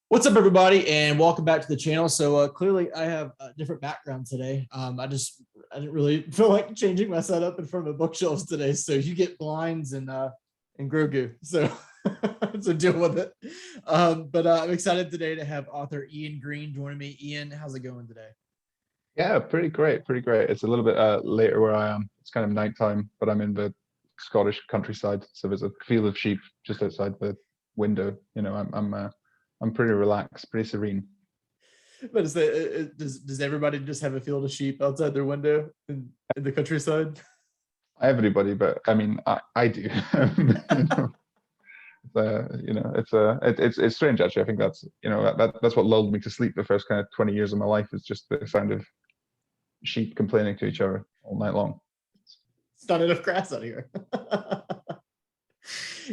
What's up, everybody, and welcome back to the channel. So clearly, I have a different background today. I didn't really feel like changing my setup in front of the bookshelves today. So you get blinds and Grogu. So so deal with it. But I'm excited today to have author Ian Green joining me. Ian, how's it going today? Yeah, pretty great, pretty great. It's a little bit later where I am. It's kind of nighttime, but I'm in the Scottish countryside, so there's a field of sheep just outside the window. I'm pretty relaxed, pretty serene. But does everybody just have a field of sheep outside their window in the countryside? Everybody, but I mean, I do. It's strange actually. I think that's what lulled me to sleep the first kind of 20 years of my life is just the sound of sheep complaining to each other all night long. It's not enough grass out here.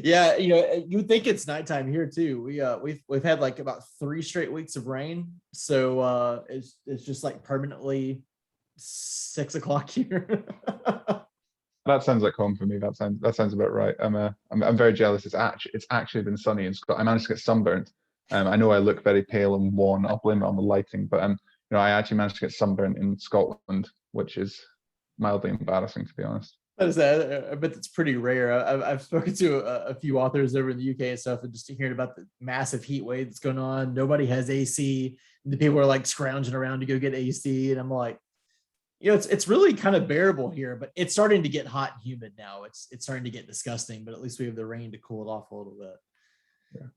Yeah, you would think it's nighttime here too. We've had like about 3 straight weeks of rain, so it's just like permanently 6 o'clock here. That sounds like home for me. That sounds about right. I'm very jealous. It's actually been sunny in Scotland. I managed to get sunburnt. I know I look very pale and wan. I'll blame it on the lighting, but I actually managed to get sunburnt in Scotland, which is mildly embarrassing to be honest. That is that. I bet it's pretty rare. I've spoken to a few authors over in the UK and stuff, and just hearing about the massive heat wave that's going on. Nobody has AC. And the people are like scrounging around to go get AC, and I'm like, it's really kind of bearable here, but it's starting to get hot and humid now. It's starting to get disgusting, but at least we have the rain to cool it off a little bit. Yeah.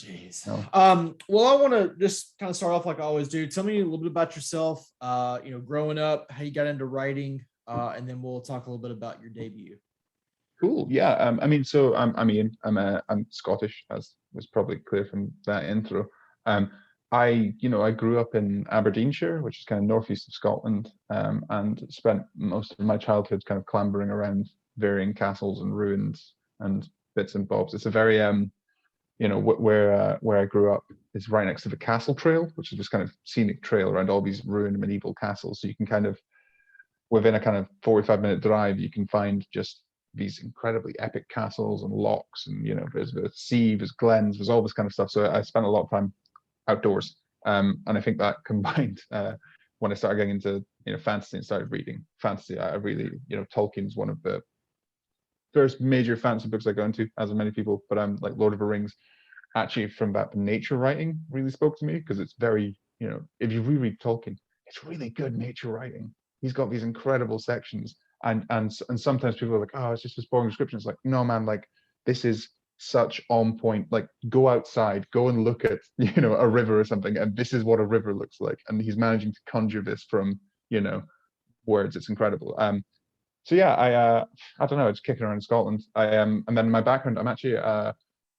Jeez. No. Well, I want to just kind of start off like I always do. Tell me a little bit about yourself. Growing up, how you got into writing, and then we'll talk a little bit about your debut. Cool. Yeah. So I'm Ian. I'm Scottish, as was probably clear from that intro. I grew up in Aberdeenshire, which is kind of northeast of Scotland, and spent most of my childhood kind of clambering around varying castles and ruins and bits and bobs. It's a very where I grew up is right next to the castle trail, which is this kind of scenic trail around all these ruined medieval castles. So you can kind of within a kind of 45-minute drive, you can find just these incredibly epic castles and locks, and there's the sea, there's glens, there's all this kind of stuff. So I spent a lot of time outdoors, and I think that combined when I started getting into fantasy and started reading fantasy, I really Tolkien's one of the first major fantasy books I got into, as of many people. But like Lord of the Rings, actually from that nature writing really spoke to me because it's very if you reread Tolkien, it's really good nature writing. He's got these incredible sections, and sometimes people are like, oh, it's just this boring description. It's like, no, man, like this is such on point. Like go outside, go and look at a river or something, and this is what a river looks like. And he's managing to conjure this from words. It's incredible. So yeah, I don't know. It's kicking around in Scotland. And then my background, I'm actually a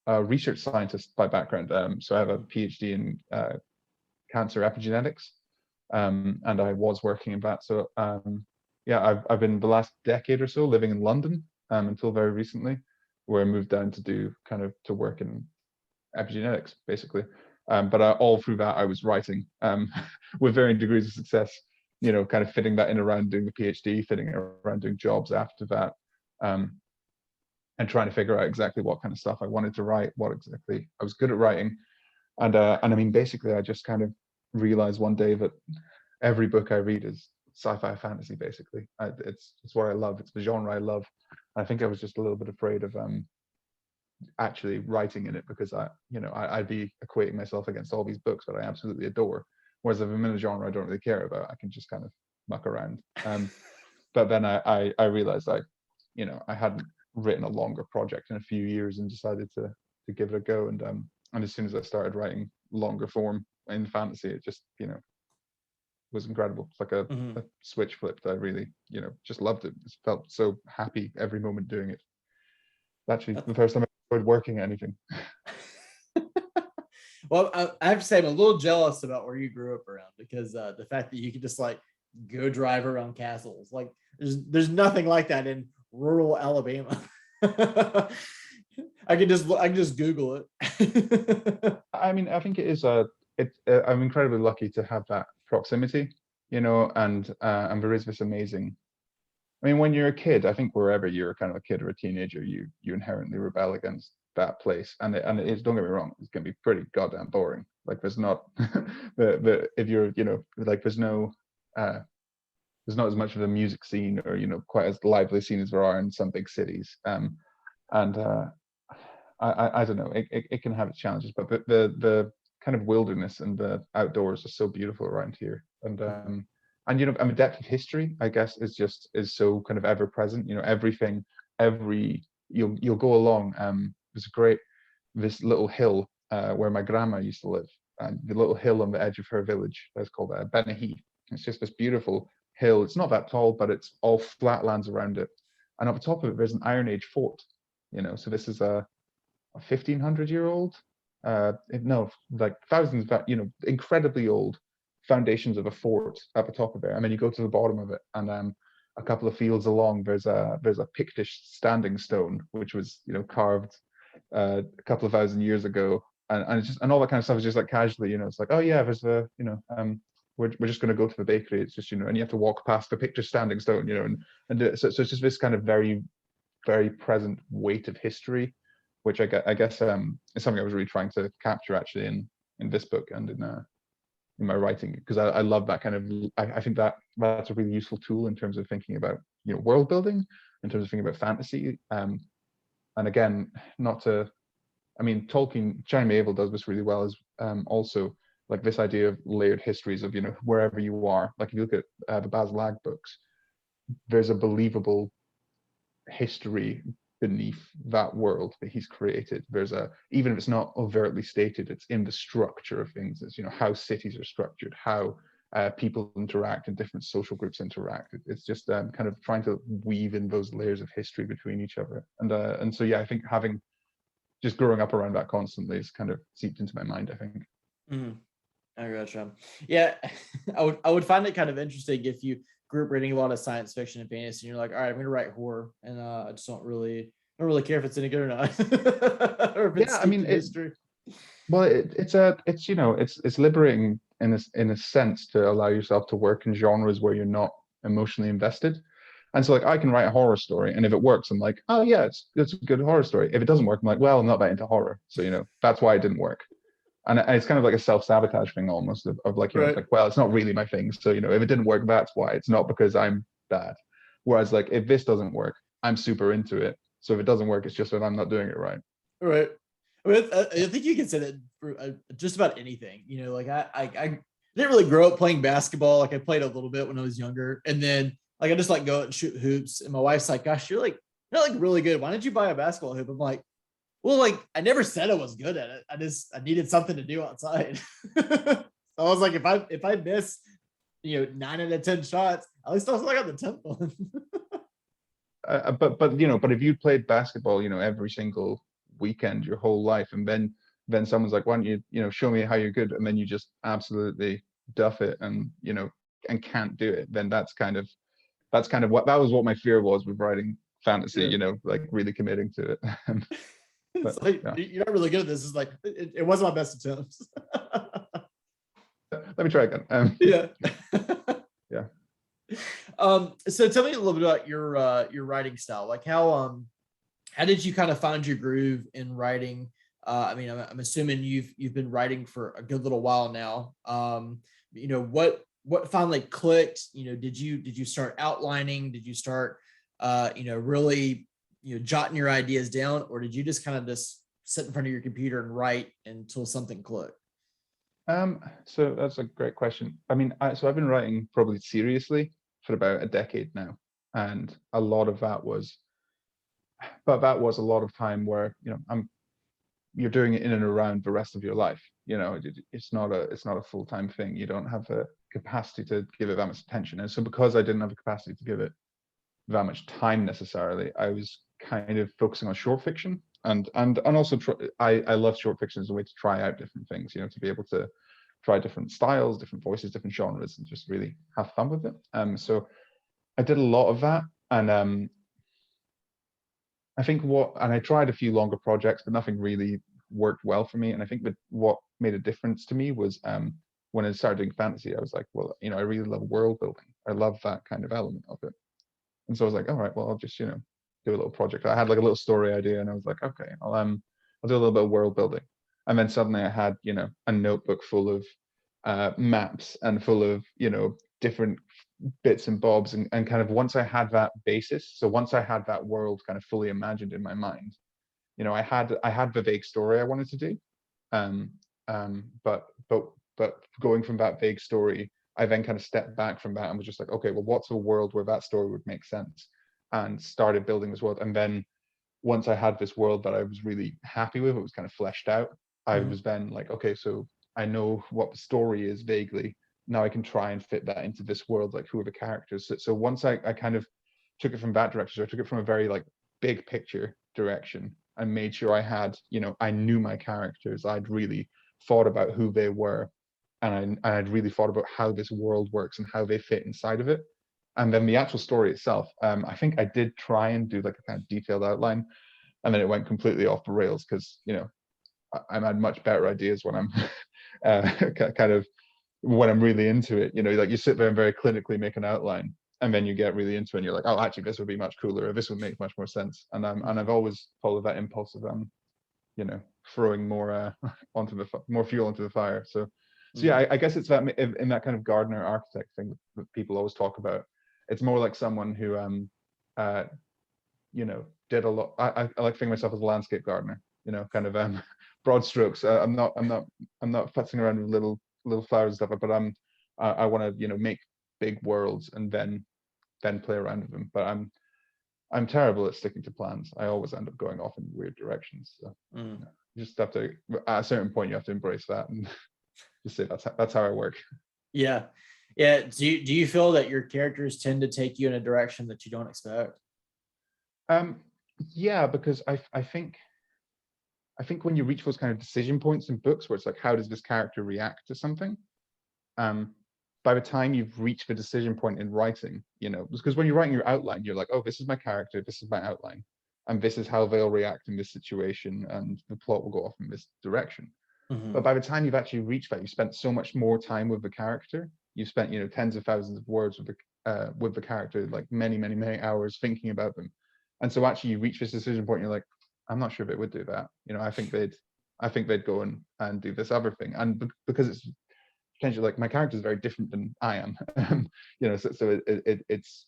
research scientist by background. So I have a PhD in cancer epigenetics, and I was working in that. So yeah, I've been the last decade or so living in London until very recently, where I moved down to work in epigenetics basically. But all through that, I was writing with varying degrees of success. Kind of fitting that in around doing the PhD, fitting around doing jobs after that, and trying to figure out exactly what kind of stuff I wanted to write, what exactly I was good at writing, and I mean, basically, I just kind of realized one day that every book I read is sci-fi fantasy. Basically, it's what I love. It's the genre I love. I think I was just a little bit afraid of actually writing in it because I'd be equating myself against all these books that I absolutely adore. Whereas if I'm in a genre I don't really care about, I can just kind of muck around. But then I realized I hadn't written a longer project in a few years and decided to give it a go. And as soon as I started writing longer form in fantasy, it just was incredible. It's like a switch flipped. I really just loved it. Just felt so happy every moment doing it. Actually, the first time I started working at anything. Well, I have to say I'm a little jealous about where you grew up around, because the fact that you could just like go drive around castles, like there's nothing like that in rural Alabama. I can just Google it. I mean, I think it is I'm incredibly lucky to have that proximity, and there is this amazing. I mean, when you're a kid, I think wherever you're kind of a kid or a teenager, you inherently rebel against that place, and it is, don't get me wrong, it's gonna be pretty goddamn boring. Like there's not the if you're, you know, like there's not as much of a music scene, or, you know, quite as lively scene as there are in some big cities. And I don't know, it can have its challenges, but the kind of wilderness and the outdoors are so beautiful around here. And you know, I mean, depth of history, I guess, is so kind of ever present. You know, you'll go along. There's this little hill where my grandma used to live, and the little hill on the edge of her village that's called Benahee. It's just this beautiful hill. It's not that tall, but it's all flatlands around it. And up the top of it, there's an Iron Age fort. You know, so this is a 1500-year-old, no, like thousands, you know, incredibly old foundations of a fort at the top of it. And then you go to the bottom of it, and a couple of fields along, there's a Pictish standing stone, which was, you know, carved a couple of thousand years ago, and it's just, and all that kind of stuff is just like casually, you know, it's like, oh yeah, there's a, you know, we're just going to go to the bakery. It's just, you know, and you have to walk past the Pictish standing stone, you know, so it's just this kind of very, very present weight of history, which I guess is something I was really trying to capture actually in this book and in my writing, because I love that kind of, I think that's a really useful tool in terms of thinking about, you know, world building, in terms of thinking about fantasy. And again, I mean, Tolkien, China Miéville does this really well, as also like this idea of layered histories of, you know, wherever you are. Like if you look at the Baz Lag books, there's a believable history beneath that world that he's created. There's even if it's not overtly stated, it's in the structure of things. It's, you know, how cities are structured, how people interact and different social groups interact. It's just kind of trying to weave in those layers of history between each other. And so yeah, I think having just growing up around that constantly is kind of seeped into my mind, I think. I gotcha. Yeah, I would find it kind of interesting if you grew up reading a lot of science fiction and fantasy, and you're like, all right, I'm gonna write horror, and I just don't really care if it's any good or not. Or if it's Yeah, I mean, history. Well, it's you know, it's liberating in a sense to allow yourself to work in genres where you're not emotionally invested. And so like I can write a horror story, and if it works, I'm like, oh yeah, it's a good horror story. If it doesn't work, I'm like, well, I'm not that into horror, so, you know, that's why it didn't work. And it's kind of like a self-sabotage thing almost of like, you know, it's like, well, it's not really my thing, so, you know, if it didn't work, that's why. It's not because I'm bad. Whereas like if this doesn't work, I'm super into it, so if it doesn't work, it's just that I'm not doing it right. Right. I mean, I think you can say that for just about anything. You know, like I didn't really grow up playing basketball. Like I played a little bit when I was younger, and then like I just like go out and shoot hoops. And my wife's like, "Gosh, you're like really good. Why didn't you buy a basketball hoop?" I'm like, "Well, like I never said I was good at it. I needed something to do outside." So I was like, if I miss, you know, 9 out of 10 shots, at least I was like on the 10th one. But you know, but if you played basketball, you know, every single weekend your whole life, and then someone's like, why don't you, you know, show me how you're good, and then you just absolutely duff it, and, you know, and can't do it, then that's kind of what that was, what my fear was with writing fantasy. Yeah. You know, like really committing to it. It's like, yeah, you're not really good at this. It's like it wasn't my best attempts. Let me try again. Yeah. Yeah. So tell me a little bit about your writing style. Like how did you kind of find your groove in writing? I mean, I'm assuming you've been writing for a good little while now. You know, what finally clicked? You know, did you start outlining? Did you start you know, really, you know, jotting your ideas down, or did you just kind of just sit in front of your computer and write until something clicked? So that's a great question. I mean, so I've been writing probably seriously for about a decade now, and a lot of that was a lot of time where, you know, you're doing it in and around the rest of your life. You know, it's not a full-time thing. You don't have the capacity to give it that much attention. And so because I didn't have the capacity to give it that much time necessarily, I was kind of focusing on short fiction, and also I love short fiction as a way to try out different things, you know, to be able to try different styles, different voices, different genres, and just really have fun with it. So I did a lot of that, and I think I tried a few longer projects, but nothing really worked well for me. And I think that what made a difference to me was when I started doing fantasy, I was like, well, you know, I really love world building. I love that kind of element of it. And so I was like, all right, well, I'll just, you know, do a little project. I had like a little story idea, and I was like, okay, I'll do a little bit of world building. And then suddenly I had, you know, a notebook full of maps and full of, you know, different bits and bobs, and kind of once I had that basis, so once I had that world kind of fully imagined in my mind, you know, I had the vague story I wanted to do, um, but going from that vague story, I then kind of stepped back from that and was just like, okay, well, what's a world where that story would make sense, and started building this world. And then once I had this world that I was really happy with, it was kind of fleshed out. I was then like, okay, so I know what the story is vaguely. Now I can try and fit that into this world, like who are the characters. So once I kind of took it from that direction, so I took it from a very like big picture direction and made sure I had, you know, I knew my characters. I'd really thought about who they were, and I'd really thought about how this world works and how they fit inside of it. And then the actual story itself, I think I did try and do like a kind of detailed outline, and then it went completely off the rails because, you know, I had much better ideas when I'm kind of when I'm really into it. You know, like you sit there and very clinically make an outline, and then you get really into it, and you're like, oh, actually, this would be much cooler, or this would make much more sense. And I've always followed that impulse of you know, throwing more more fuel onto the fire. So yeah, I guess it's that in that kind of gardener architect thing that people always talk about. It's more like someone who you know, did a lot. I like to think of myself as a landscape gardener. You know, kind of broad strokes. I'm not futzing around with little flowers and stuff. But I want to, you know, make big worlds and then play around with them. But I'm terrible at sticking to plans. I always end up going off in weird directions. So you know, you just have to, at a certain point, you have to embrace that and just say that's how I work. Yeah. Yeah. Do you feel that your characters tend to take you in a direction that you don't expect? Yeah, because I think when you reach those kind of decision points in books where it's like, how does this character react to something? By the time you've reached the decision point in writing, you know, because when you're writing your outline, you're like, oh, this is my character, this is my outline, and this is how they'll react in this situation, and the plot will go off in this direction. But by the time you've actually reached that, you spent so much more time with the character. You've spent, you know, tens of thousands of words with the character, like many hours thinking about them. And so actually you reach this decision point, you're like, I'm not sure if it would do that. You know, I think they'd go and do this other thing. And because it's potentially like my character is very different than I am, you know, so it's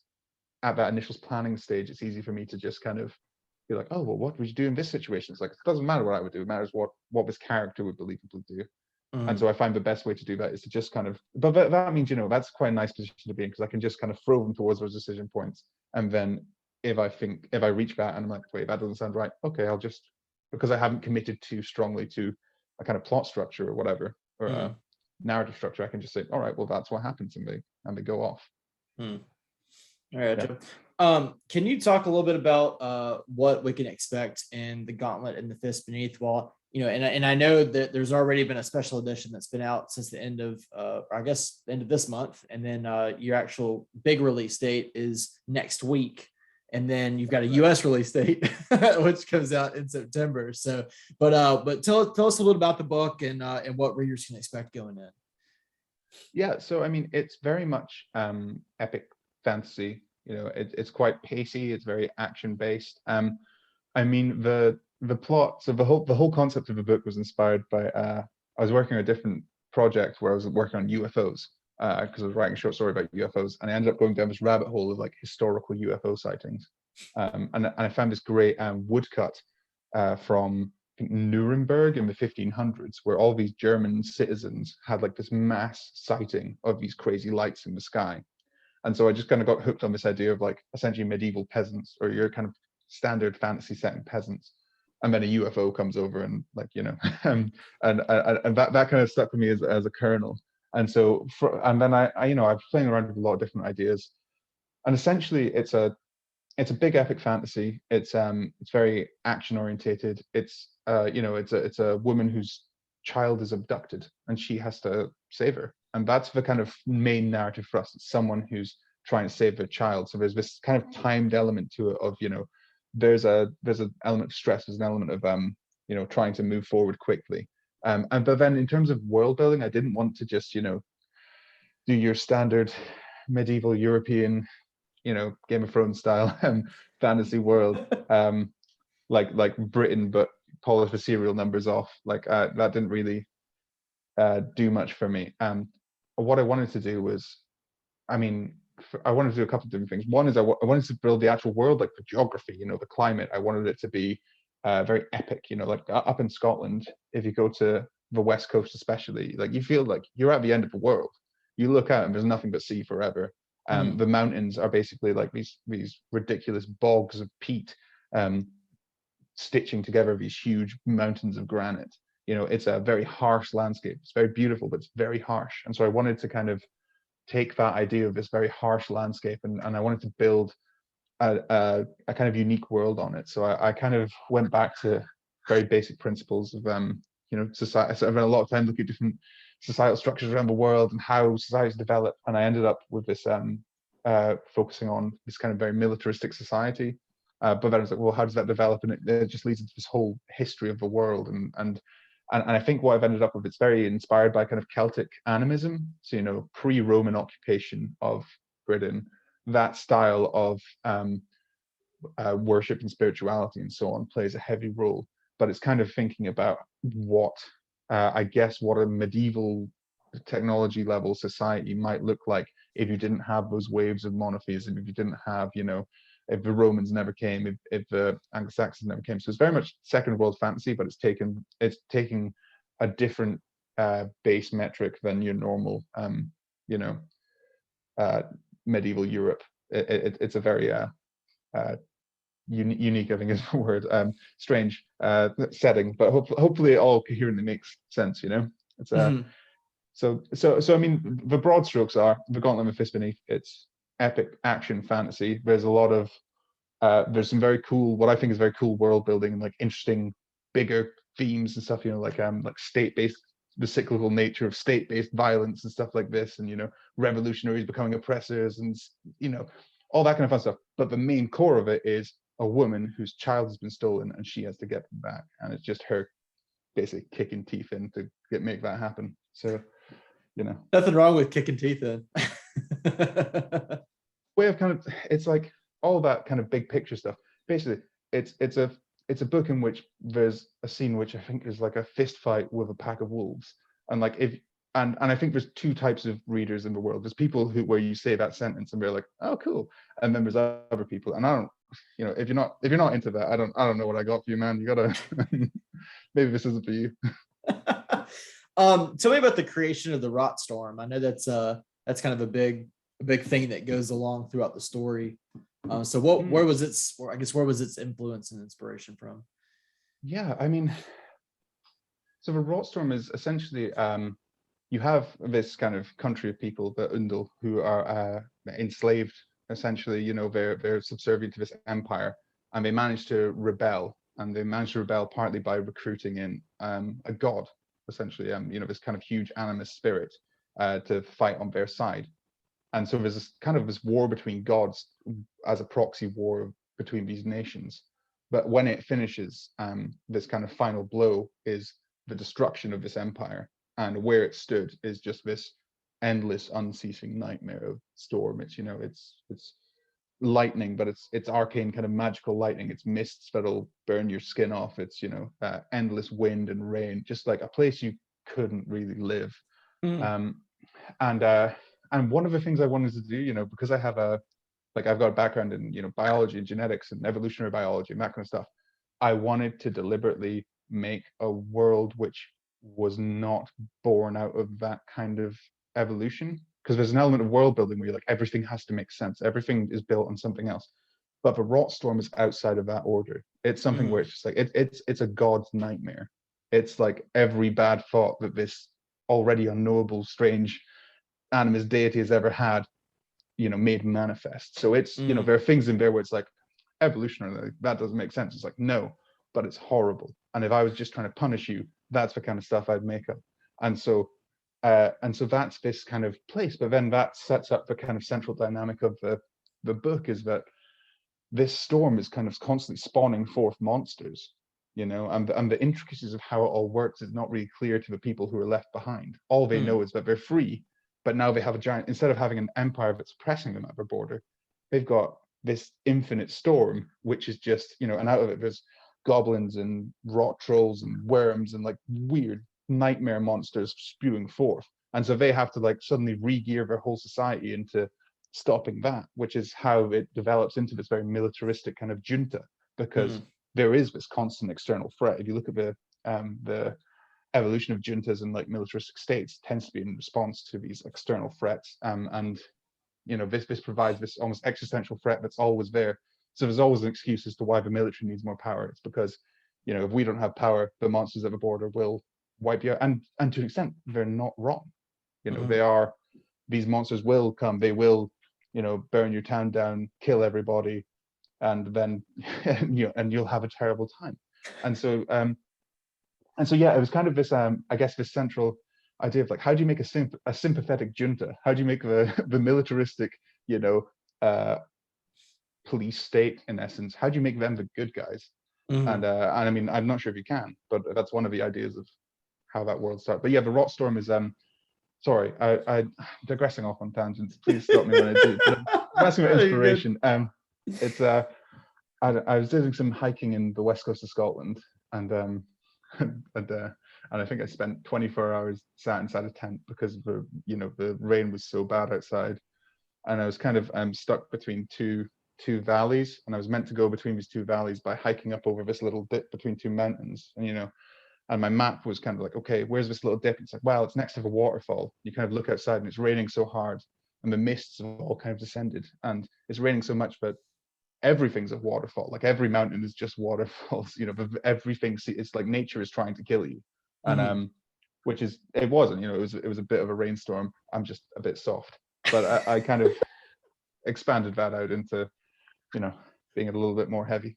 at that initial planning stage, it's easy for me to just kind of be like, oh, well, what would you do in this situation? It's like, it doesn't matter what I would do. It matters what this character would believably do. And so I find the best way to do that is to just kind of, but that means, you know, that's quite a nice position to be in, because I can just kind of throw them towards those decision points. And then if I reach that and I'm like, wait, that doesn't sound right. Okay, I'll just, because I haven't committed too strongly to a kind of plot structure or whatever, or a narrative structure, I can just say, all right, well, that's what happens, and they go off. All right, yeah. Can you talk a little bit about what we can expect in the Gauntlet and the Fist Beneath? Well, you know, and I know that there's already been a special edition that's been out since the end of, I guess, the end of this month, and then your actual big release date is next week, and then you've got a U.S. release date, which comes out in September. So, but tell us a little bit about the book and what readers can expect going in. Yeah, so I mean, it's very much epic fantasy. You know, it's quite pacey. It's very action based. I mean, the plot. So the whole concept of the book was inspired by. I was working on a different project where I was working on UFOs because I was writing a short story about UFOs, and I ended up going down this rabbit hole of like historical UFO sightings. And I found this great woodcut from Nuremberg in the 1500s, where all these German citizens had like this mass sighting of these crazy lights in the sky. And so I just kind of got hooked on this idea of like essentially medieval peasants, or your kind of standard fantasy setting peasants. And then a UFO comes over and like, you know, and that kind of stuck with me as a kernel. And so, and then I, you know, I was playing around with a lot of different ideas. And essentially it's a big epic fantasy. It's very action orientated. It's you know, it's a woman whose child is abducted and she has to save her, and that's the kind of main narrative for us. It's someone who's trying to save their child. So there's this kind of timed element to it of, you know, there's an element of stress, there's an element of you know, trying to move forward quickly. And but then in terms of world building, I didn't want to just, you know, do your standard medieval European, you know, Game of Thrones style fantasy world, like Britain, but polish the serial numbers off. Like that didn't really do much for me. What I wanted to do was, I mean, I wanted to do a couple of different things. One is I wanted to build the actual world, like the geography, you know, the climate. I wanted it to be very epic, you know, like up in Scotland, if you go to the West Coast especially, like you feel like you're at the end of the world. You look out and there's nothing but sea forever. The mountains are basically like these ridiculous bogs of peat, stitching together these huge mountains of granite. You know, it's a very harsh landscape. It's very beautiful, but it's very harsh. And so I wanted to kind of take that idea of this very harsh landscape, and I wanted to build a kind of unique world on it. So I kind of went back to very basic principles of you know, society. So I spent a lot of time looking at different societal structures around the world and how societies develop, and I ended up with this focusing on this kind of very militaristic society. But then I was like, well, how does that develop? And it just leads into this whole history of the world, and I think what I've ended up with, it's very inspired by kind of Celtic animism. So, you know, pre-Roman occupation of Britain, that style of worship and spirituality and so on plays a heavy role. But it's kind of thinking about what, I guess, what a medieval technology level society might look like if you didn't have those waves of monotheism, if you didn't have, you know, if the Romans never came, if the Anglo-Saxons never came. So it's very much second world fantasy, but it's taking a different base metric than your normal, you know, medieval Europe. It's a very unique, I think is the word, strange setting, but hopefully it all coherently makes sense. You know, it's so I mean, the broad strokes are the Gauntlet of Fist Beneath. It's epic action fantasy. There's a lot of there's some very cool, what I think is very cool world building and like interesting bigger themes and stuff, you know, like state-based, the cyclical nature of state-based violence and stuff like this, and you know, revolutionaries becoming oppressors, and you know, all that kind of fun stuff. But the main core of it is a woman whose child has been stolen and she has to get them back, and it's just her basically kicking teeth in to make that happen. So, you know, nothing wrong with kicking teeth in. Way of kind of, it's like all that kind of big picture stuff. Basically, it's a book in which there's a scene which I think is like a fist fight with a pack of wolves, and like if and I think there's two types of readers in the world. There's people who, where you say that sentence and they're like, oh cool, and then there's other people, and I don't, you know, if you're not into that, I don't know what I got for you, man. You gotta maybe this isn't for you. Tell me about the creation of the rotstorm. I know that's kind of a big thing that goes along throughout the story. So where was its influence and inspiration from? Yeah, I mean, so the rotstorm is essentially you have this kind of country of people, the Undel, who are enslaved, essentially. You know, they're subservient to this empire, and they manage to rebel, and they manage to rebel partly by recruiting in a god, essentially, you know, this kind of huge animist spirit to fight on their side. And so there's this kind of this war between gods as a proxy war between these nations. But when it finishes, this kind of final blow is the destruction of this empire. And where it stood is just this endless, unceasing nightmare of storm. It's, you know, it's lightning, but it's arcane kind of magical lightning. It's mists that'll burn your skin off. It's, you know, endless wind and rain, just like a place you couldn't really live. And one of the things I wanted to do, you know, because I have I've got a background in, you know, biology and genetics and evolutionary biology and that kind of stuff, I wanted to deliberately make a world which was not born out of that kind of evolution. Because there's an element of world building where you're like, everything has to make sense. Everything is built on something else. But the rotstorm is outside of that order. It's something where it's just like, it's a god's nightmare. It's like every bad thought that this already unknowable, strange animist deity has ever had, you know, made manifest. So it's, you know, there are things in there where it's like, evolutionarily, that doesn't make sense. It's like, no, but it's horrible. And if I was just trying to punish you, that's the kind of stuff I'd make up. And so that's this kind of place. But then that sets up the kind of central dynamic of the book, is that this storm is kind of constantly spawning forth monsters, you know, and the intricacies of how it all works is not really clear to the people who are left behind. All they know is that they're free, but now they have a giant, instead of having an empire that's oppressing them at their border, they've got this infinite storm, which is just, you know, and out of it, there's goblins and rot trolls and worms and like weird nightmare monsters spewing forth. And so they have to like suddenly re-gear their whole society into stopping that, which is how it develops into this very militaristic kind of junta, because there is this constant external threat. If you look at the evolution of juntas and like militaristic states, tends to be in response to these external threats, and you know, this provides this almost existential threat that's always there. So there's always an excuse as to why the military needs more power. It's because, you know, if we don't have power, the monsters at the border will wipe you out. And to an extent, they're not wrong. You know, they are, these monsters will come, they will, you know, burn your town down, kill everybody, and then and you'll have a terrible time. And so yeah, it was kind of this I guess this central idea of like, how do you make a sympathetic junta? How do you make the militaristic, you know, police state in essence? How do you make them the good guys? And I mean, I'm not sure if you can, but that's one of the ideas of how that world started. But yeah, the rotstorm is sorry, I'm digressing off on tangents. Please stop me when I do. But I'm asking for inspiration. It's I was doing some hiking in the west coast of Scotland, and I think I spent 24 hours sat inside a tent because the rain was so bad outside, and I was kind of stuck between two valleys, and I was meant to go between these two valleys by hiking up over this little dip between two mountains, and my map was kind of like, okay, where's this little dip? It's like, well, it's next to the waterfall. You kind of look outside and it's raining so hard, and the mists have all kind of descended, and it's raining so much that everything's a waterfall. Like every mountain is just waterfalls. Everything. It's like nature is trying to kill you, and which is it wasn't. It was a bit of a rainstorm. I'm just a bit soft, but I kind of expanded that out into, being a little bit more heavy.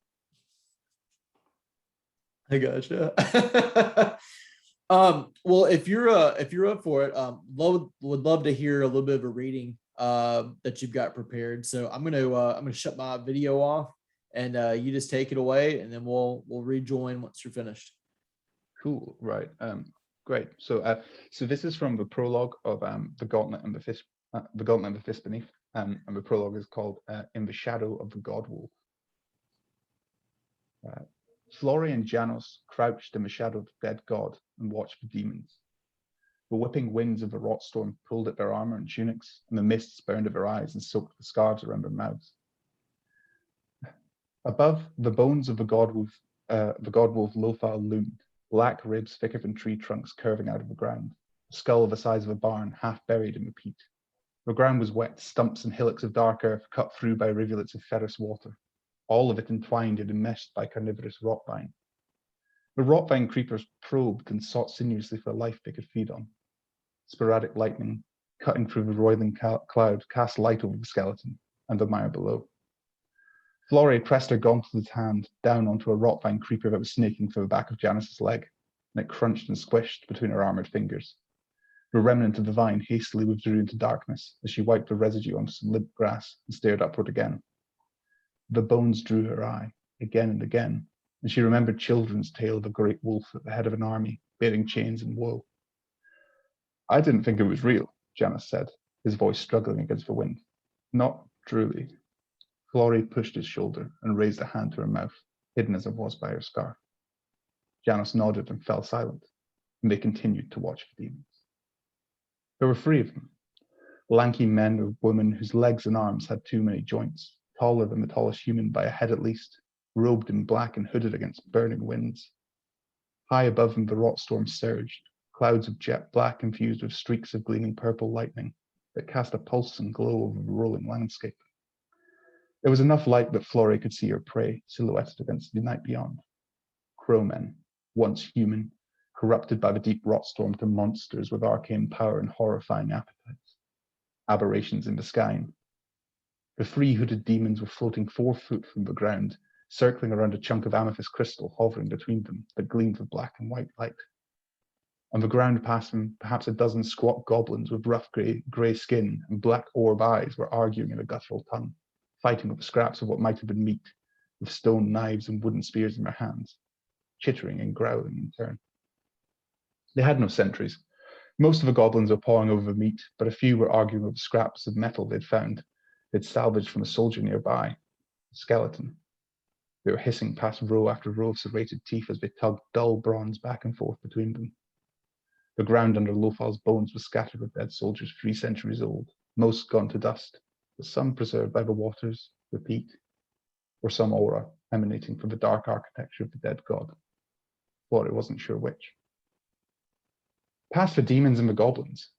I gotcha. Well, if you're up for it, would love to hear a little bit of a reading that you've got prepared. So I'm gonna shut my video off, and you just take it away, and then we'll rejoin once you're finished. Cool. Right. Great. So this is from the prologue of the Gauntlet and the Fist, the Gauntlet and the Fist Beneath, and the prologue is called "In the Shadow of the God Wolf." Flori and Janos crouched in the shadow of the dead god and watched the demons. The whipping winds of the rotstorm pulled at their armor and tunics, and the mists burned at their eyes and soaked the scarves around their mouths. Above, the bones of the god wolf Lothal loomed, black ribs thicker than tree trunks curving out of the ground, a skull the size of a barn half buried in the peat. The ground was wet, stumps and hillocks of dark earth cut through by rivulets of ferrous water, all of it entwined and enmeshed by carnivorous rotvine. The rotvine creepers probed and sought sinuously for a life they could feed on. Sporadic lightning, cutting through the roiling cloud, cast light over the skeleton and the mire below. Flore pressed her gauntleted hand down onto a rotvine creeper that was snaking through the back of Janice's leg, and it crunched and squished between her armored fingers. The remnant of the vine hastily withdrew into darkness as she wiped the residue onto some limp grass and stared upward again. The bones drew her eye, again and again, and she remembered children's tale of a great wolf at the head of an army, bearing chains and woe. I didn't think it was real, Janice said, his voice struggling against the wind. Not truly. Flore pushed his shoulder and raised a hand to her mouth, hidden as it was by her scarf. Janice nodded and fell silent, and they continued to watch the demons. There were 3 of them, lanky men or women whose legs and arms had too many joints, taller than the tallest human by a head at least, robed in black and hooded against burning winds. High above them the rotstorm surged, clouds of jet black infused with streaks of gleaming purple lightning that cast a pulsing glow over the rolling landscape. There was enough light that Flore could see her prey silhouetted against the night beyond. Crowmen, once human, corrupted by the deep rotstorm to monsters with arcane power and horrifying appetites. Aberrations in the sky. The 3 hooded demons were floating 4 foot from the ground, circling around a chunk of amethyst crystal hovering between them that gleamed with black and white light. On the ground past them, perhaps a dozen squat goblins with rough grey skin and black orb eyes were arguing in a guttural tongue, fighting over scraps of what might have been meat, with stone knives and wooden spears in their hands, chittering and growling in turn. They had no sentries. Most of the goblins were pawing over the meat, but a few were arguing over scraps of metal they'd salvaged from a soldier nearby, a skeleton. They were hissing past row after row of serrated teeth as they tugged dull bronze back and forth between them. The ground under Lothal's bones was scattered with dead soldiers 3 centuries old, most gone to dust, but some preserved by the waters, the peat, or some aura emanating from the dark architecture of the dead god. Florey wasn't sure which. Past the demons and the goblins,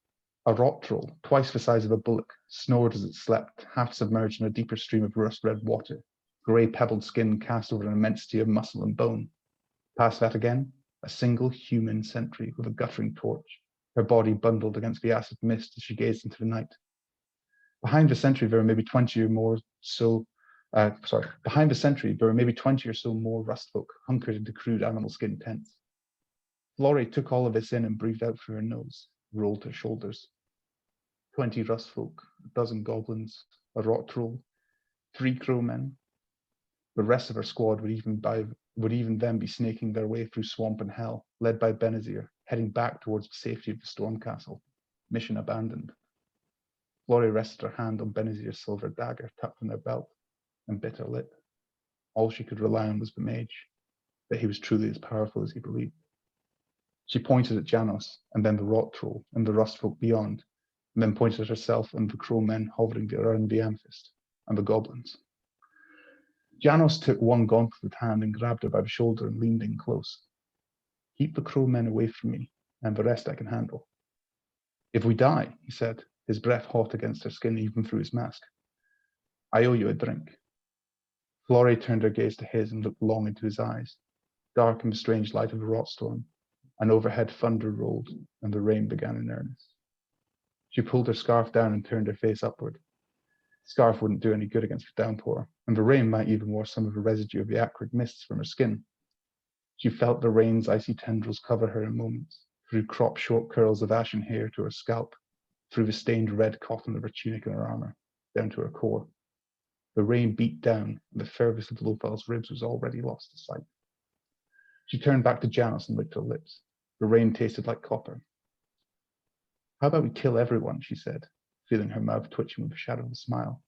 a rot troll, twice the size of a bullock, snored as it slept, half submerged in a deeper stream of rust-red water, grey pebbled skin cast over an immensity of muscle and bone. Past that again, a single human sentry with a guttering torch, her body bundled against the acid mist as she gazed into the night. Behind the sentry, there were maybe 20 or more behind the sentry, there were maybe 20 or so more rust folk hunkered into crude animal skin tents. Florey took all of this in and breathed out through her nose, rolled her shoulders. 20 rust folk, a dozen goblins, a rot troll, 3 crow men. The rest of her squad would even then be snaking their way through swamp and hell, led by Benazir, heading back towards the safety of the storm castle. Mission abandoned. Florey rested her hand on Benazir's silver dagger tucked in their belt and bit her lip. All she could rely on was the mage, that he was truly as powerful as he believed. She pointed at Janos, and then the rot troll and the rust folk beyond, and then pointed at herself and the crow men hovering around the amethyst, and the goblins. Janos took one gauntlet hand and grabbed her by the shoulder and leaned in close. Keep the crow men away from me, and the rest I can handle. If we die, he said, his breath hot against her skin even through his mask, I owe you a drink. Florey turned her gaze to his and looked long into his eyes, dark in the strange light of the rotstorm. An overhead thunder rolled, and the rain began in earnest. She pulled her scarf down and turned her face upward. The scarf wouldn't do any good against the downpour, and the rain might even wash some of the residue of the acrid mists from her skin. She felt the rain's icy tendrils cover her in moments, through cropped short curls of ashen hair to her scalp, through the stained red cotton of her tunic and her armor, down to her core. The rain beat down, and the furthest of Lothal's ribs was already lost to sight. She turned back to Janos and licked her lips. The rain tasted like copper. How about we kill everyone, she said, feeling her mouth twitching with a shadow of a smile,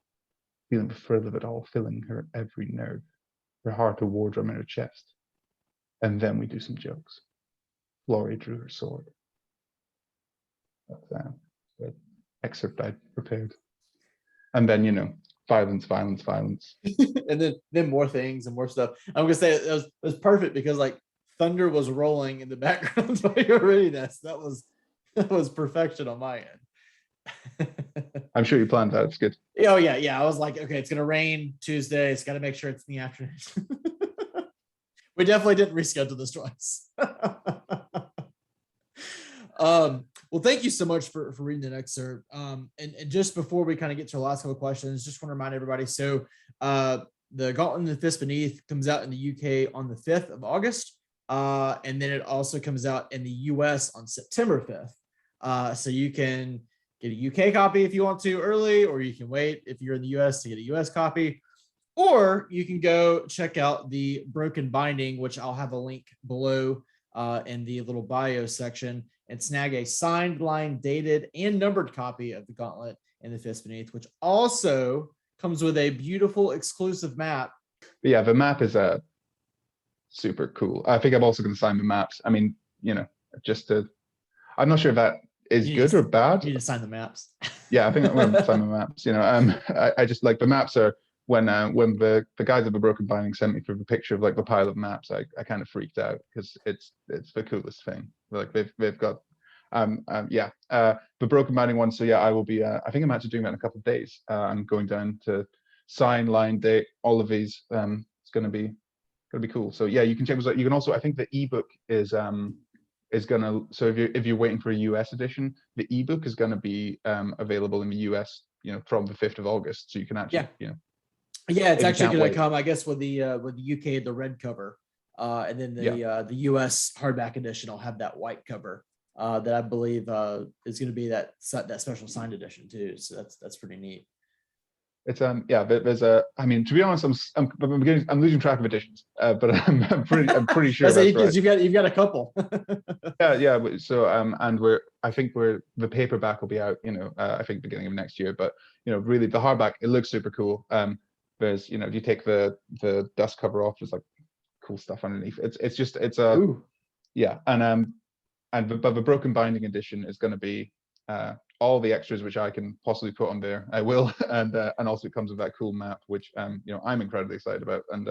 feeling the thrill of it all filling her every nerve, her heart a war drum in her chest. And then we do some jokes. Florey drew her sword. That's the excerpt I prepared. And then, violence. And then more things and more stuff. I'm gonna say it was perfect because like thunder was rolling in the background while you were reading this. That was perfection on my end. I'm sure you planned that. It's good. Oh yeah. I was like, okay, it's gonna rain Tuesday. It's got to make sure it's in the afternoon. We definitely didn't reschedule this twice. Well, thank you so much for reading that excerpt. And just before we kind of get to our last couple of questions, just want to remind everybody. So the Gauntlet and the Fist Beneath comes out in the UK on the 5th of August. And then it also comes out in the US on September 5th. So you can get a UK copy if you want to early, or you can wait if you're in the US to get a US copy. Or you can go check out the Broken Binding, which I'll have a link below in the little bio section, and snag a signed, line, dated, and numbered copy of the Gauntlet and the Fist Beneath, which also comes with a beautiful exclusive map. Yeah, the map is super cool. I think I'm also going to sign the maps. I mean, I'm not sure if that is good or bad. You need to sign the maps. Yeah, I think I'm going to sign the maps. I just like the maps are when the guys of the Broken Binding sent me through the picture of like the pile of maps, I kind of freaked out because it's the coolest thing. Like they've got the Broken Binding one. So yeah, I will be. I think I'm actually doing that in a couple of days. I'm going down to sign, line, date, all of these. It's gonna be cool. So yeah, you can check those out. You can also, I think the ebook is gonna. So if you're waiting for a US edition, the ebook is gonna be available in the US. From the 5th of August. So you can actually Yeah, it's actually going to come, I guess, with the UK, the red cover, and then the US hardback edition will have that white cover that I believe is going to be that special signed edition too. So that's pretty neat. It's there's I mean, to be honest, I'm losing track of editions, but I'm pretty sure that's right. You've got a couple. yeah. So and I think the paperback will be out, I think beginning of next year. But really the hardback, it looks super cool. There's, you know, if you take the dust cover off, there's like cool stuff underneath. It's a Ooh. yeah, but the broken binding edition is going to be all the extras which I can possibly put on there. I will, and also it comes with that cool map, which you know, I'm incredibly excited about, and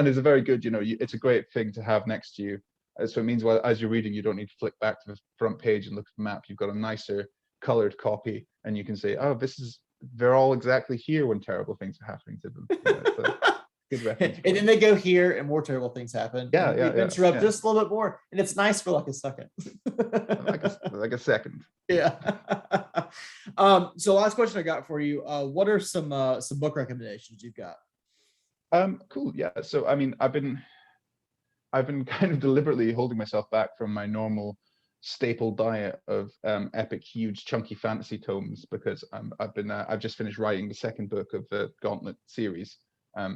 it's a very good, you know, it's a great thing to have next to you. So it means, well, as you're reading, you don't need to flick back to the front page and look at the map. You've got a nicer colored copy, and you can say, oh, they're all exactly here when terrible things are happening to them. You know, it's a good reference. And then they go here and more terrible things happen. Yeah, and yeah, we venture up yeah. just a little bit more, and it's nice for like a second. like a second. Yeah. So last question I got for you. What are some book recommendations you've got? Cool. Yeah. So I mean, I've been kind of deliberately holding myself back from my normal staple diet of epic, huge, chunky fantasy tomes because I've just finished writing the second book of the Gauntlet series.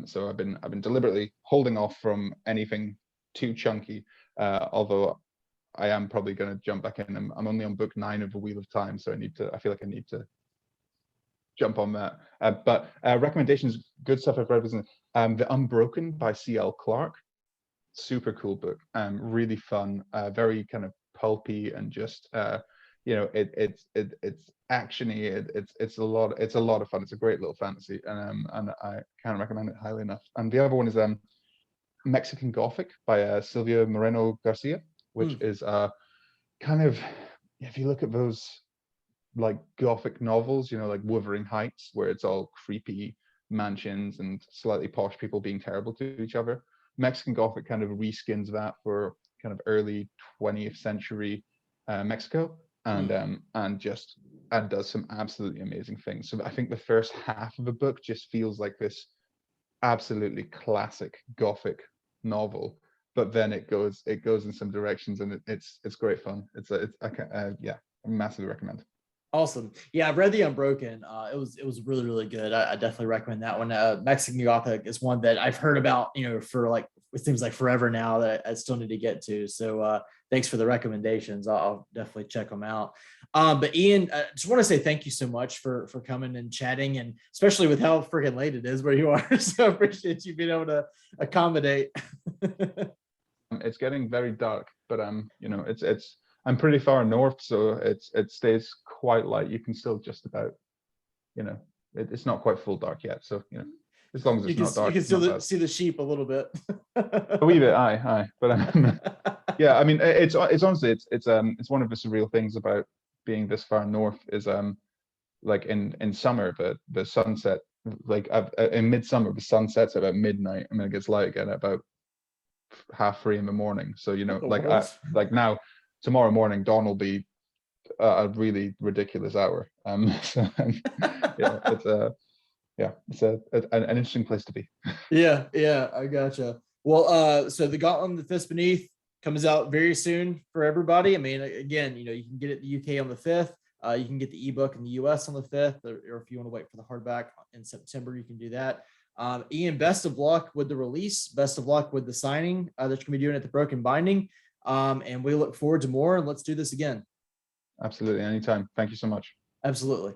So I've been deliberately holding off from anything too chunky. Although I am probably going to jump back in. I'm only on book 9 of the Wheel of Time, so I feel like I need to jump on that. But recommendations, good stuff I've read was The Unbroken by C.L. Clarke. Super cool book. Really fun. Very kind of pulpy and just you know, it's actiony. It's a lot of fun. It's a great little fantasy, and I can't recommend it highly enough. And the other one is Mexican Gothic by Silvia Moreno Garcia, which is kind of, if you look at those like Gothic novels, you know, like Wuthering Heights, where it's all creepy mansions and slightly posh people being terrible to each other. Mexican Gothic kind of reskins that for kind of early 20th century Mexico, and does some absolutely amazing things. So I think the first half of the book just feels like this absolutely classic Gothic novel, but then it goes in some directions, and it's great fun. Yeah, I massively recommend. Awesome. Yeah, I've read The Unbroken. It was really, really good. I definitely recommend that one. Mexican Gothic is one that I've heard about, you know, for like, it seems like forever now, that I still need to get to. So thanks for the recommendations. I'll definitely check them out. But Ian, I just want to say thank you so much for coming and chatting, and especially with how freaking late it is where you are. So I appreciate you being able to accommodate. It's getting very dark, but you know, I'm pretty far north, so it stays quite light. You can still just about, you know, it's not quite full dark yet. So, you know, as long as it's not dark, you can still see the sheep a little bit. A wee bit, aye. But yeah, I mean, it's honestly, it's one of the surreal things about being this far north is like in summer the sunset, like in midsummer the sun sets about midnight, and then it gets light again at about 3:30 in the morning. So, you know, like now, tomorrow morning dawn will be a really ridiculous hour. So, yeah, it's an interesting place to be. Yeah, I gotcha. Well, so the Gauntlet, the Fist Beneath comes out very soon for everybody. I mean, again, you know, you can get it in the UK on the 5th. You can get the ebook in the US on the 5th, or if you want to wait for the hardback in September, you can do that. Ian, best of luck with the release. Best of luck with the signing that you're going to be doing at the Broken Binding. And we look forward to more, and let's do this again. Absolutely, anytime. Thank you so much. Absolutely.